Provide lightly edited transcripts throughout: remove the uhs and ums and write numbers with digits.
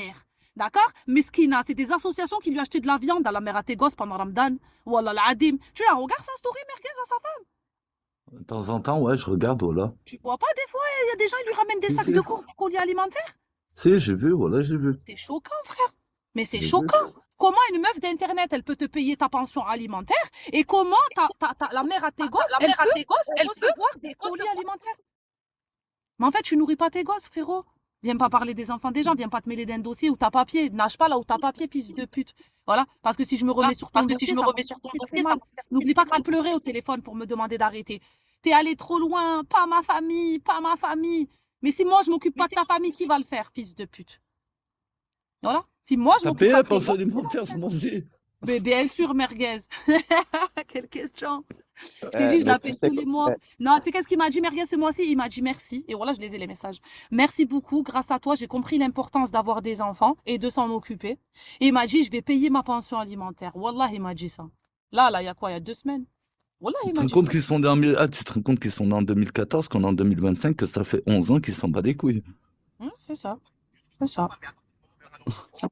mère. D'accord? Miskina, c'est des associations qui lui achetaient de la viande à la mère à tes gosses pendant Ramadan. Wallah l'adim. Tu la regardes sa story, merguez à sa femme. De temps en temps, ouais, je regarde, voilà. Tu vois pas des fois, il y a des gens, ils lui ramènent des Si, sacs si. de courses, des colis alimentaires. Si, j'ai vu, voilà, j'ai vu. C'est choquant, frère. Mais c'est J'ai vu. choquant. Comment une meuf d'internet, elle peut te payer ta pension alimentaire et comment la mère à tes gosses, elle peut recevoir des colis alimentaires. Mais en fait, tu nourris pas tes gosses, frérot. Viens pas parler des enfants des gens, viens pas te mêler d'un dossier où t'as papier. Nage pas là où t'as papier, fils de pute. Voilà, parce que si je me remets sur ton dossier, ça va me faire très mal. N'oublie pas que tu pleurais au téléphone pour me demander d'arrêter. T'es allé trop loin, pas ma famille, pas ma famille. Mais si moi je m'occupe pas de ta famille, qui va le faire, fils de pute? Voilà. Si moi je T'as m'occupe payé pas la de tes pension gosses, alimentaire, je m'en dis. mais bien sûr, merguez. Quelle question. Je t'ai dit, je Mais tu l'appelle sais tous que les mois. Non, tu sais qu'est-ce qu'il m'a dit, merguez, ce mois-ci? Il m'a dit merci. Et voilà, je les ai les messages. Merci beaucoup. Grâce à toi, j'ai compris l'importance d'avoir des enfants et de s'en occuper. Et il m'a dit, je vais payer ma pension alimentaire. Wallah, il m'a dit ça. Là, il y a quoi? Il y a 2 semaines. Wallah, Tu il te m'a rends dit compte ça. qu'ils sont nés en... Ah, tu te rends compte qu'ils sont nés en 2014, qu'on est en 2025, que ça fait 11 ans qu'ils s'en bat les couilles. C'est ça. C'est ça.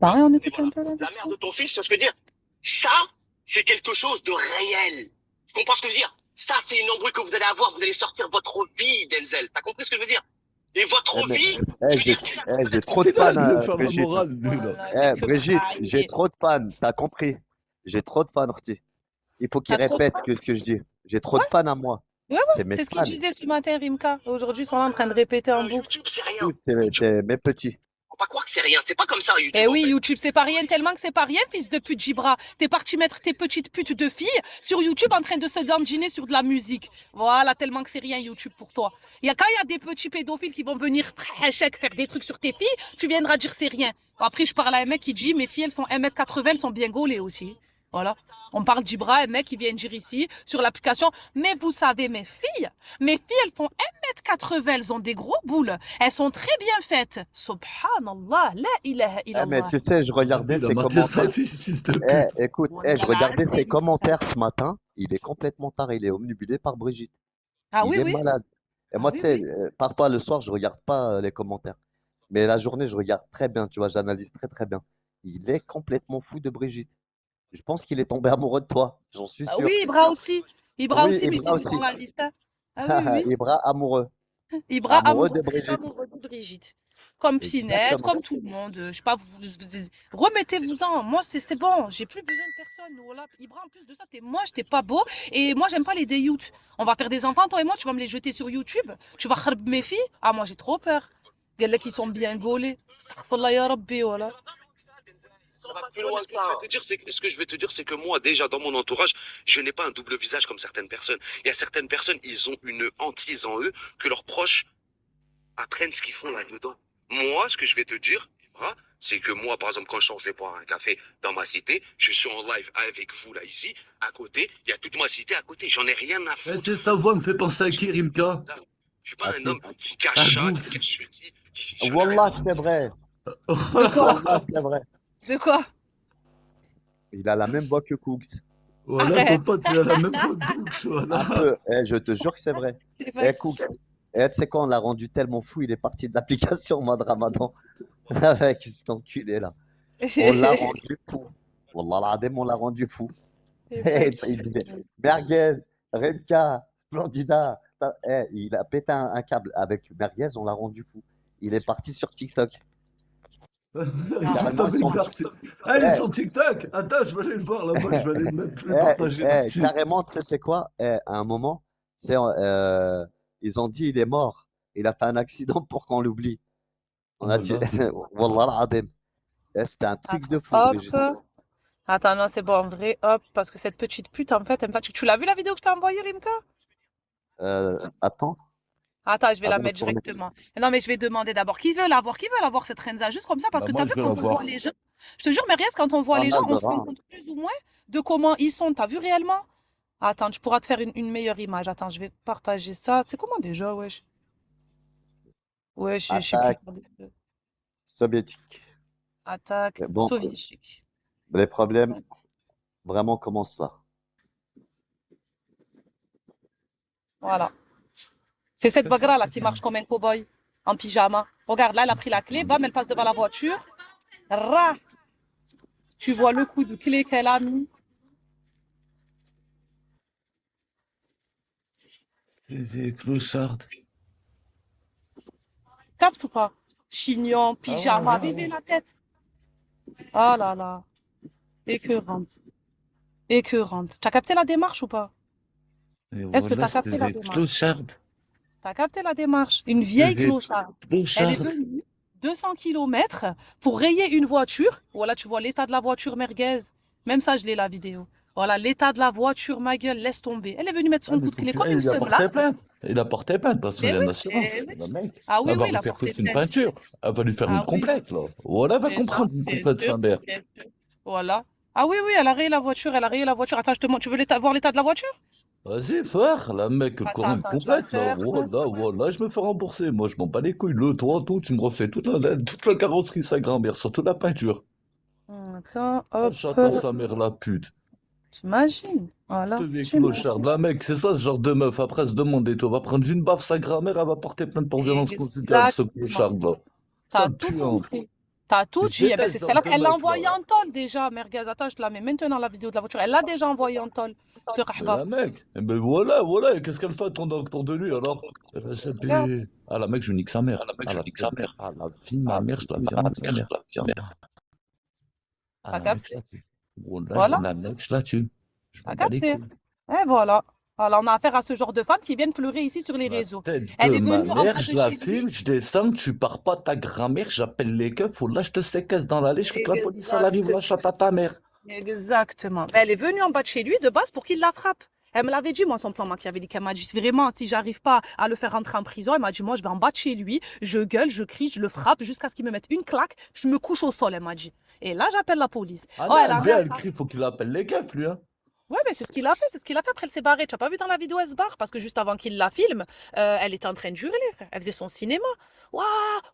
Pareil, on écoute un peu là. La mère de ton fils, c'est ce que je veux dire. Ça, c'est quelque chose de réel. Tu comprends ce que je veux dire? Ça, c'est une embrouille que vous allez avoir. Vous allez sortir votre vie, Denzel. T'as compris ce que je veux dire? Et votre mais vie, je veux dire, j'ai trop de C'est là, fans, il veut faire la Brigitte. morale, lui, là. Voilà, Brigitte, j'ai trop de fans, t'as compris? J'ai trop de fans, Orti. Il faut qu'il T'as trop de répète fans? ce que je dis. J'ai trop de Ouais, fans à moi. ouais, C'est mes c'est ce qu'il fans. disait ce matin, Rimka. Aujourd'hui, ils sont là en train de répéter en boucle. YouTube, c'est rien. Tous, YouTube, c'est mes petits. faut pas croire que c'est rien. C'est pas comme ça, YouTube. Eh en oui, fait. YouTube, c'est pas rien, tellement que c'est pas rien, fils de pute Gibra. T'es parti mettre tes petites putes de filles sur YouTube en train de se dandiner sur de la musique. Voilà, tellement que c'est rien, YouTube, pour toi. Quand il y a des petits pédophiles qui vont venir faire des trucs sur tes filles, tu viendras dire c'est rien. Après, je parle à un mec qui dit, mes filles, elles font 1m80, elles sont bien gaulées aussi. Voilà. On parle d'Ibra, un mec qui vient dire ici, sur l'application. Mais vous savez, mes filles, elles font 1m80, elles ont des gros boules. Elles sont très bien faites. Subhanallah, la ilaha Mais illallah. tu sais, je regardais Il a ses maté sa commentaires. fils de pute. Écoute, je Wallah, regardais ses l'azim. commentaires ce matin. Il est complètement taré. Il est omnibulé par Brigitte. Ah Il oui, est oui. malade. Et Ah moi, tu oui, sais, oui. parfois le soir, je regarde pas les commentaires. Mais la journée, je regarde très bien. Tu vois, j'analyse très très bien. Il est complètement fou de Brigitte. Je pense qu'il est tombé amoureux de toi. J'en suis Ah oui, sûr. Ibra aussi. Ibra Oui, aussi, mais Ibra t'es dans aussi. la liste, hein. Ah oui, oui, oui. Ibra amoureux. Ibra Amoureux amoureux, de très Brigitte. amoureux de Brigitte. Comme Pinette, Exactement. comme tout le monde. Je sais pas, remettez-vous-en. Moi, c'est bon. J'ai plus besoin de personne. Voilà. Ibra, en plus de ça, t'es moche, t'es pas beau. Et moi, j'aime pas les déyoutes. On va faire des enfants, toi et moi, tu vas me les jeter sur YouTube. Tu vas kharb mes filles. Ah, moi, j'ai trop peur. Gars qui sont bien gaulés. Astaghfirullah ya Rabbi, voilà. Ça va plus loin que ça. Ce que je vais te dire, c'est que moi, déjà, dans mon entourage, je n'ai pas un double visage comme certaines personnes. Il y a certaines personnes, ils ont une hantise en eux que leurs proches apprennent ce qu'ils font là-dedans. Moi, ce que je vais te dire, Ibra, c'est que moi, par exemple, quand je vais boire un café dans ma cité, je suis en live avec vous, là, ici, à côté, il y a toute ma cité à côté, j'en ai rien à Eh, foutre. tu sais, sa voix me fait penser à qui, Rimka? Je suis pas un homme qui À cache ça, Gooks. qui cache ceci. J'en ai rien Wallah, à que foutre. c'est vrai. De quoi? Wallah, c'est vrai. De quoi? Il a la même voix que Cooks. Voilà, ton Arrête. pote, il a la même voix que Gooks, Un voilà. peu. Je te jure que c'est vrai. C'est vrai. Cooks. Tu sais quoi, on l'a rendu tellement fou, il est parti de l'application au mois de Ramadan. Avec cet enculé là. On l'a rendu fou. Wallah l'adem, on l'a rendu fou. Il disait Merguez, Remka, Splendida. Il a pété un câble. Avec Merguez, on l'a rendu fou. Il est parti sur TikTok. Juste avec Bertie. Ah, il est sur TikTok. Attends, je vais aller le voir là-bas, je vais aller le partager là-dessus. Carrément, tu sais c'est quoi? À un moment, ils ont dit il est mort. Il a fait un accident pour qu'on l'oublie. On a dit, Wallah l'adem. C'était un truc de fou, Hop. Brigitte. Attends, non, c'est bon, en vrai, hop, parce que cette petite pute, en fait, tu l'as vu la vidéo que je t'ai envoyée, Rimka? Attends. Attends, je vais la Avant de mettre tourner. directement. Non, mais je vais demander d'abord qui veut l'avoir cette Renza, juste comme ça, parce Bah, que moi, t'as je vu vais quand la on voir. voit les gens, je te jure, mais rien, quand on voit Pas les gens, mal de on se rend reins. compte plus ou moins de comment ils sont. T'as vu réellement? Attends, tu pourras te faire une meilleure image. Attends, je vais partager ça. C'est comment déjà, wesh? Ouais, je sais plus Attaque faire des- soviétique. Attaque Bon, soviétique. les problèmes vraiment commencent là. Voilà. C'est cette bagarre là qui marche comme un cow-boy en pyjama. Regarde, là, elle a pris la clé, bam, elle passe devant la voiture. Ra. Tu vois le coup de clé qu'elle a mis. C'est des clochards. Capte ou pas? Chignon, Ah pyjama, ouais, bébé la tête. Oh là là. Écœurante. Écœurante. T'as capté la démarche ou pas? Et Est-ce que voilà, t'as c'était capté la des démarche? clochards. T'as capté la démarche? Une C'était vieille des clocharde. Elle est clochards. venue 200 kilomètres pour rayer une voiture. Voilà, tu vois l'état de la voiture merguez. Même ça, je l'ai la vidéo. Voilà, l'état de la voiture, ma gueule, laisse tomber. Elle est venue mettre Ah, son mais coup de faut clé que comme une il a seule là. porté plainte. Il a porté plainte parce qu'il Mais y a oui, une assurance. oui. Le mec, Ah oui, elle va oui, il a refaire porté toute une plainte. peinture. Elle va lui faire une Ah oui, complète, là. Voilà, elle va c'est ça, comprendre une bien complète sûr, sa mère. bien sûr. Voilà. Ah oui, oui, elle a rayé la voiture, elle a rayé la voiture. Attends, je te montre. Tu veux voir l'état de la voiture? Vas-y, frère, la mec, Attends, encore une attends, je la complète, là. cherche. Voilà, voilà, je me fais rembourser. Moi, je m'en bats les couilles. Le toit, tout, tu me refais toute la carrosserie, sa grand-mère, surtout la peinture. Attends, Ah, hop. chacun sa mère, la pute. T'imagines? C'était Voilà, des t'imagines. clochards. La mec, c'est ça, ce genre de meuf. Après, elle se demande et tout. Elle va prendre une baffe, sa grand-mère, elle va porter plainte pour violence conjugale, ce Exactement. clochard-là. T'as Sale tout puant. compris. T'as tout Je dit. Eh ben, déteste c'est ce genre celle-là. de Elle l'a meuf, là. envoyé en tôle déjà, merguez. Attends, je te la mets maintenant la vidéo de la voiture. Elle l'a déjà envoyé en tôle. Je te Mais rahba. la mec, eh ben voilà, voilà, et qu'est-ce qu'elle fait autour de lui alors? C'est Regarde. pire. Ah la mec, je nique sa mère. Ah la tête, ah la vie de ma mère, je la viande sa mère. Ah T'as la mec, je capté? la tue. Gros, là, Voilà. la mec, je la tue. Je m'en T'as bats les capté? couilles. Et voilà. Alors, on a affaire à ce genre de femmes qui viennent pleurer ici sur les La réseaux. tête Elle de est ma venue en mère, bas je de la chez lui. filme, je descends, tu pars pas ta grand-mère, j'appelle les keufs, ou là je te séquestre dans l'allée, je fais que la police elle arrive, là, chatte à ta mère. Exactement. Elle est venue en bas de chez lui de base pour qu'il la frappe. Elle me l'avait dit, moi, son plan machiavélique. Elle m'a dit, vraiment, si j'arrive pas à le faire rentrer en prison, elle m'a dit, moi, je vais en bas de chez lui, je gueule, je crie, je le frappe jusqu'à ce qu'il me mette une claque, je me couche au sol, elle m'a dit. Et là, j'appelle la police. Ah Oh, non, elle a elle rien vient, elle fait. crie, faut qu'il appelle les keufs, lui, hein. Ouais, mais c'est ce qu'il a fait, c'est ce qu'il a fait. Après, elle s'est barrée. Tu n'as pas vu dans la vidéo, elle se barre parce que juste avant qu'il la filme, elle était en train de hurler, frère. Elle faisait son cinéma. Waouh,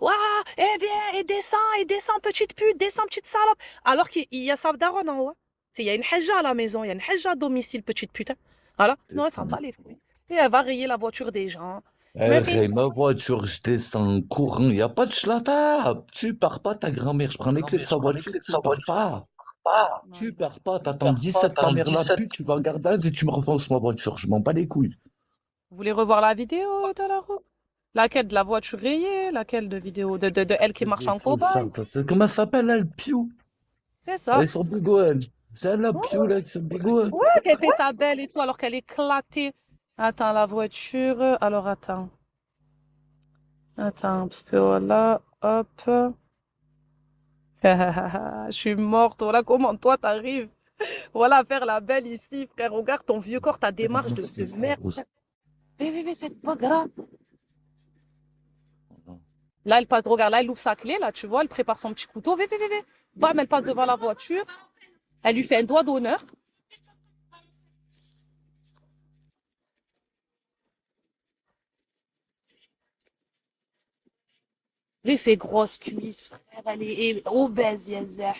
waouh, eh viens, et descend, petite pute, descend, petite salope. Alors qu'il y a sa daronne en haut. Il y a une hajja à la maison, il y a une hajja à domicile, petite pute. Hein. Voilà. Non, elle s'en bat les couilles. Et elle va rayer la voiture des gens. Elle Mais raye ma voiture, je descends en courant, y a pas de schlata. Tu pars pas ta grand-mère, je prends les clés de sa voiture, tu pars pas. Tu pars pas, t'attends 17 ta mère la pute, tu vas en garde et tu me refonces ma voiture, je m'en bats les couilles. vous voulez revoir la vidéo de la roue? Laquelle de la voiture rayée? Laquelle de vidéo de elle qui marche en cobaye? Comment ça s'appelle, elle, Piou? C'est Elle ça. est sur Bigo, elle. C'est elle, la Piou, là, qui est sur Bigo, elle. Ouais, qu'elle fait sa belle et tout, alors qu'elle est éclatée. Attends, la voiture. Alors, attends. Attends, parce que voilà, hop. Je suis morte. Voilà comment toi t'arrives. Voilà, faire la belle ici, frère. Regarde ton vieux corps, ta démarche de merde. Bébé, cette pas grave. Là, elle passe, regarde, là, elle ouvre sa clé, là, tu vois, elle prépare son petit couteau. Bébé. Bam, elle passe devant la voiture. Elle lui fait un doigt d'honneur. Et ses grosses cuisses, frère. Elle est obèse, Yazah.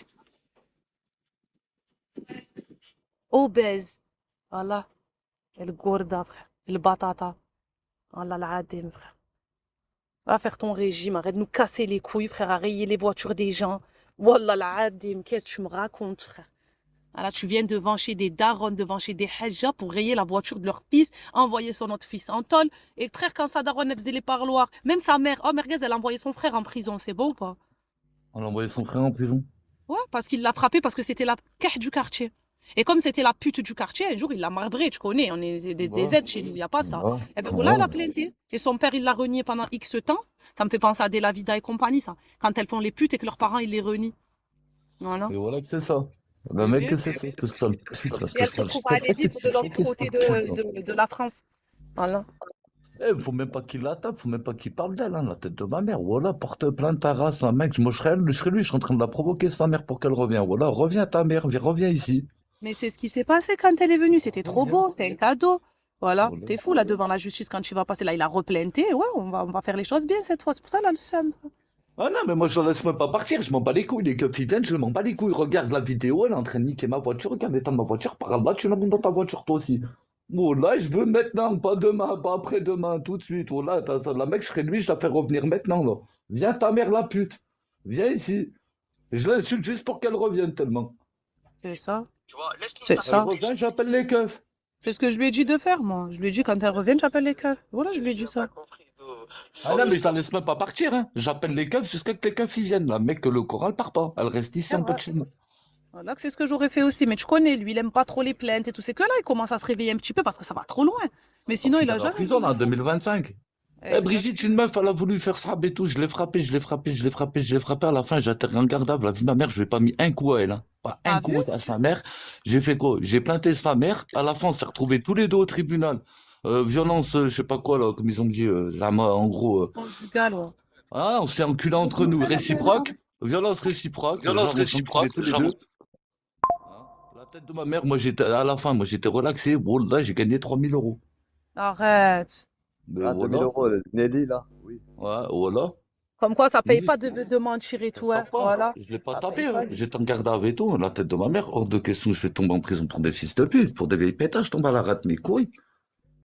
Obèse. Voilà. Elle gourda, frère. Elle batata. Allah l'adem, frère. Va faire ton régime, arrête de nous casser les couilles, frère, à rayer les voitures des gens. Wallah l'adem, qu'est-ce que tu me racontes, frère? Ah là, tu viens devant chez des darons, devant chez des hajjas pour rayer la voiture de leur fils, envoyer son autre fils en tôle. Et frère, quand sa daronne, elle faisait les parloirs, même sa mère, oh merguez, elle a envoyé son frère en prison, c'est bon ou pas? On a envoyé son frère en prison. Ouais, parce qu'il l'a frappé parce que c'était la cache du quartier. Et comme c'était la pute du quartier, un jour, il l'a marbré, tu connais, on est des aides chez lui, il n'y a pas ça. Ouais. Et bien voilà, elle a plainté. Et son père, il l'a renié pendant X temps. Ça me fait penser à Della Vida et compagnie, ça. Quand elles font les putes et que leurs parents, ils les renient. Voilà. Et voilà que c'est ça. Le mec, que c'est ça, ce sale pute, là, Et elle se trouve à aller vivre de l'autre côté de la France. Voilà. Eh, faut même pas qu'il la tape, faut même pas qu'il parle d'elle, hein, la tête de ma mère. Voilà, porte plainte ta race, la mec. Moi, je serais lui, je suis en train de la provoquer, sa mère, pour qu'elle revienne. Voilà, reviens ta mère, reviens ici. Mais c'est ce qui s'est passé quand elle est venue. C'était trop beau, c'était un cadeau. Voilà. Voilà. T'es fou, là, devant la justice, quand tu vas passer. Là, il a replanté. Ouais, on va faire les choses bien cette fois. C'est pour ça, là, le seum. Ah non, mais moi, je la laisse même pas partir, je m'en bats les couilles. Les keufs, ils viennent, je m'en bats les couilles. Regarde la vidéo, elle est en train de niquer ma voiture. Regarde l'état de ma voiture, par là, tu la montes dans ta voiture, toi aussi. Oh là, je veux maintenant, pas demain, pas après-demain, tout de suite. Oh là, la mec, je serais lui, je la fais revenir maintenant, là. Viens ta mère, la pute. Viens ici. Je l'insulte juste pour qu'elle revienne tellement. C'est ça. Tu vois, laisse-nous C'est ta ça. Elle revient, j'appelle les keufs. C'est ce que je lui ai dit de faire, moi. Je lui ai dit, quand elle revient, j'appelle les keufs. Voilà, je lui ai dit ça. Ah non, mais je la laisse même pas partir, hein. J'appelle les keufs jusqu'à que les keufs ils viennent. La mec, le choral part pas. Elle reste ici C'est un peu vrai. de chez nous. Voilà, que c'est ce que j'aurais fait aussi. Mais tu connais, lui, il aime pas trop les plaintes et tout. C'est que là, il commence à se réveiller un petit peu parce que ça va trop loin. Mais sinon, il a En jamais prison, voulu. là, en 2025. Eh, Exact. Brigitte, une meuf, elle a voulu faire ça et tout. Je l'ai frappé, je l'ai frappé, je l'ai frappé, je l'ai frappé. À la fin, j'ai atterri en gardable. La vie de ma mère, je lui ai pas mis un coup à elle, hein. Pas un Ah, coup vu? à sa mère. J'ai fait quoi? J'ai plainté sa mère. À la fin, on s'est retrouvés tous les deux au tribunal. Violence, je sais pas quoi, là, comme ils ont dit. En gros, Conjugal, ouais. on s'est enculés entre nous. Réciproque. Violence réciproque. Genre, on s'est enculés tous les deux. La tête de ma mère, moi, à la fin, moi, j'étais relaxé. Wallah, j'ai gagné 3000 euros. Arrête. Mais Ah, 2000 voilà. euros, Nelly, là. Oui. Ouais, voilà. Comme quoi, ça paye Oui, pas de mentir et tout, hein. pas. Voilà. Je l'ai pas Ça tapé, paye pas. hein. J'étais en garde à vue et tout. La tête de ma mère, hors de question, je vais tomber en prison pour des fils de pute, pour des vieilles pétages, je tombe à la rate mes couilles.